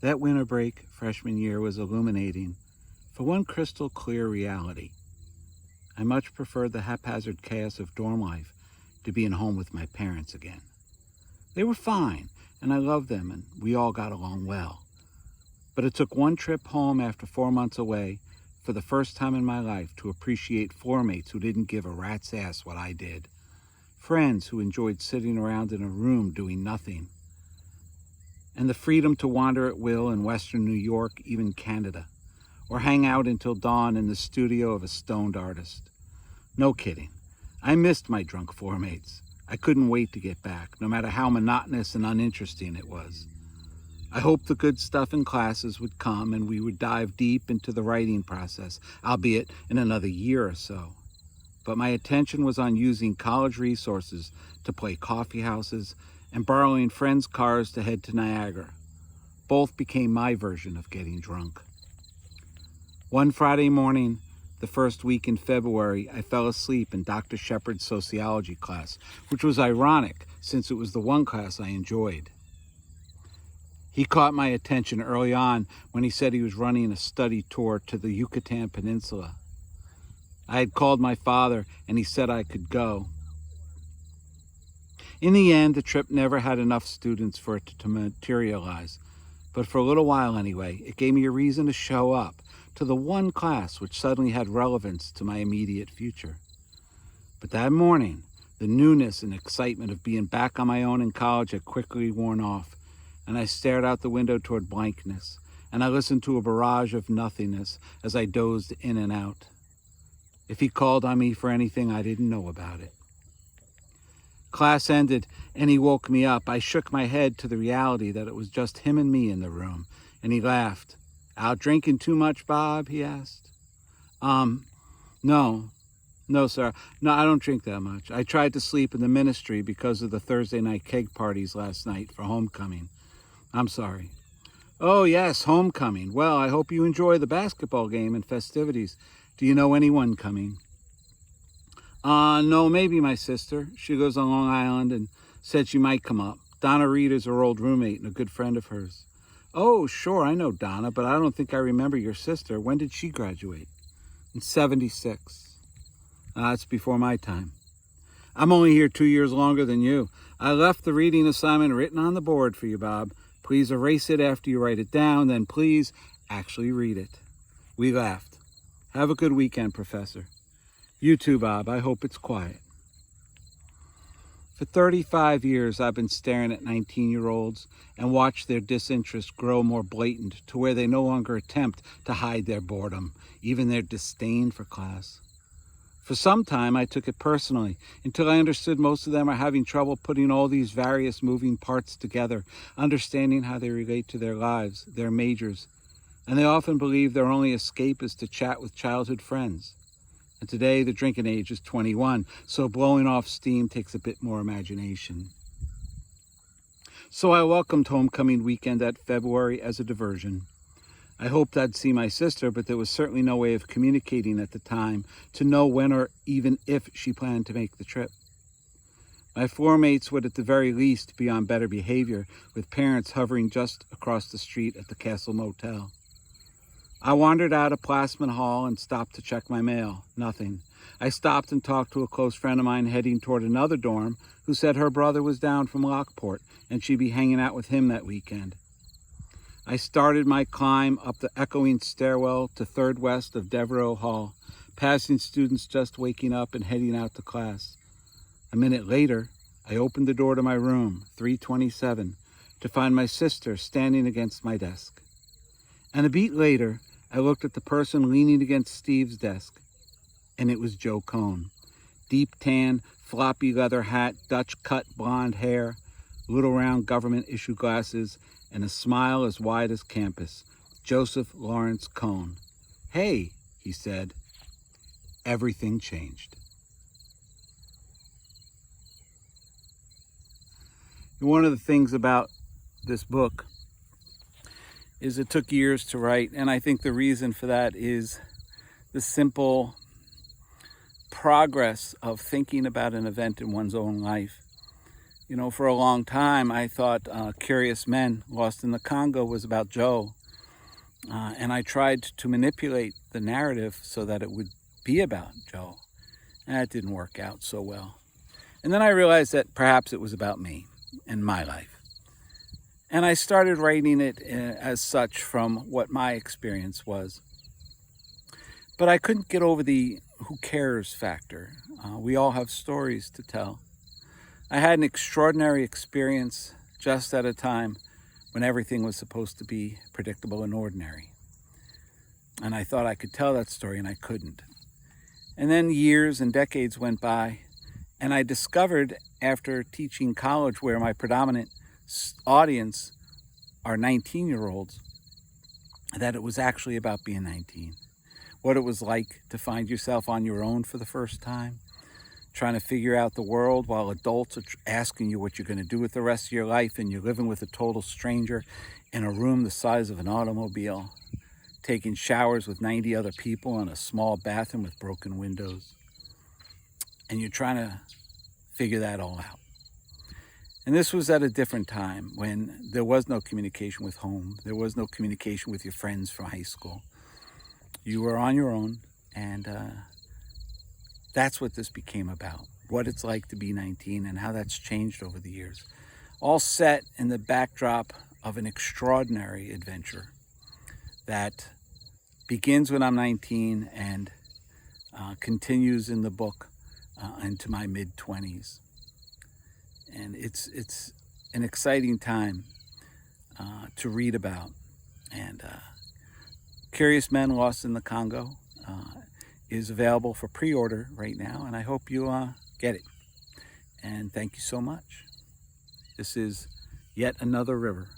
That winter break freshman year was illuminating for one crystal clear reality. I much preferred the haphazard chaos of dorm life to being home with my parents again. They were fine, and I loved them, and we all got along well. But it took one trip home after 4 months away for the first time in my life to appreciate floor mates who didn't give a rat's ass what I did. Friends who enjoyed sitting around in a room doing nothing. And the freedom to wander at will in Western New York, even Canada, or hang out until dawn in the studio of a stoned artist. No kidding. I missed my drunk floor mates. I couldn't wait to get back, no matter how monotonous and uninteresting it was. I hoped the good stuff in classes would come and we would dive deep into the writing process, albeit in another year or so. But my attention was on using college resources to play coffee houses and borrowing friends' cars to head to Niagara. Both became my version of getting drunk. One Friday morning, the first week in February, I fell asleep in Dr. Shepard's sociology class, which was ironic since it was the one class I enjoyed. He caught my attention early on when he said he was running a study tour to the Yucatan Peninsula. I had called my father and he said I could go. In the end, the trip never had enough students for it to materialize, but for a little while anyway, it gave me a reason to show up to the one class which suddenly had relevance to my immediate future. But that morning, the newness and excitement of being back on my own in college had quickly worn off, and I stared out the window toward blankness, and I listened to a barrage of nothingness as I dozed in and out. If he called on me for anything, I didn't know about it. Class ended, and he woke me up. I shook my head to the reality that it was just him and me in the room, and he laughed. "Out drinking too much, Bob?" he asked. No, sir. No, I don't drink that much. I tried to sleep in the ministry because of the Thursday night keg parties last night for homecoming. I'm sorry. Oh, yes, homecoming. Well, I hope you enjoy the basketball game and festivities. Do you know anyone coming? No, maybe my sister. She lives on Long Island and said she might come up. Donna Reed is her old roommate and a good friend of hers. Oh, sure, I know Donna, but I don't think I remember your sister. When did she graduate? In 76. That's before my time. I'm only here 2 years longer than you. I left the reading assignment written on the board for you, Bob. Please erase it after you write it down, then please actually read it. We laughed. Have a good weekend, Professor. You too, Bob. I hope it's quiet. For 35 years, I've been staring at 19-year-olds and watched their disinterest grow more blatant to where they no longer attempt to hide their boredom, even their disdain for class. For some time, I took it personally, until I understood most of them are having trouble putting all these various moving parts together, understanding how they relate to their lives, their majors, and they often believe their only escape is to chat with childhood friends. And today, the drinking age is 21, so blowing off steam takes a bit more imagination. So I welcomed homecoming weekend that February as a diversion. I hoped I'd see my sister, but there was certainly no way of communicating at the time to know when or even if she planned to make the trip. My floor mates would at the very least be on better behavior, with parents hovering just across the street at the Castle Motel. I wandered out of Plassman Hall and stopped to check my mail. Nothing. I stopped and talked to a close friend of mine heading toward another dorm who said her brother was down from Lockport and she'd be hanging out with him that weekend. I started my climb up the echoing stairwell to 3rd West of Devereux Hall, passing students just waking up and heading out to class. A minute later, I opened the door to my room, 327, to find my sister standing against my desk. And a beat later, I looked at the person leaning against Steve's desk, and it was Joe Cohn. Deep tan, floppy leather hat, Dutch-cut blonde hair, little round government-issue glasses, and a smile as wide as campus. Joseph Lawrence Cohn. "Hey," he said. Everything changed. And one of the things about this book is it took years to write, and I think the reason for that is the simple progress of thinking about an event in one's own life. You know, for a long time, I thought Curious Men Lost in the Congo was about Joe. And I tried to manipulate the narrative so that it would be about Joe. And that didn't work out so well. And then I realized that perhaps it was about me and my life. And I started writing it as such from what my experience was. But I couldn't get over the who cares factor. We all have stories to tell. I had an extraordinary experience just at a time when everything was supposed to be predictable and ordinary. And I thought I could tell that story, and I couldn't. And then years and decades went by, and I discovered after teaching college, where my predominant audience are 19-year-olds, that it was actually about being 19. What it was like to find yourself on your own for the first time, trying to figure out the world while adults are asking you what you're going to do with the rest of your life, and you're living with a total stranger in a room the size of an automobile, taking showers with 90 other people in a small bathroom with broken windows. And you're trying to figure that all out. And this was at a different time when there was no communication with home. There was no communication with your friends from high school. You were on your own, and that's what this became about. What it's like to be 19 and how that's changed over the years. All set in the backdrop of an extraordinary adventure that begins when I'm 19 and continues in the book into my mid-20s. And it's an exciting time to read about. And Curious Men Lost in the Congo is available for pre-order right now, and I hope you get it. And thank you so much. This is Yet Another River.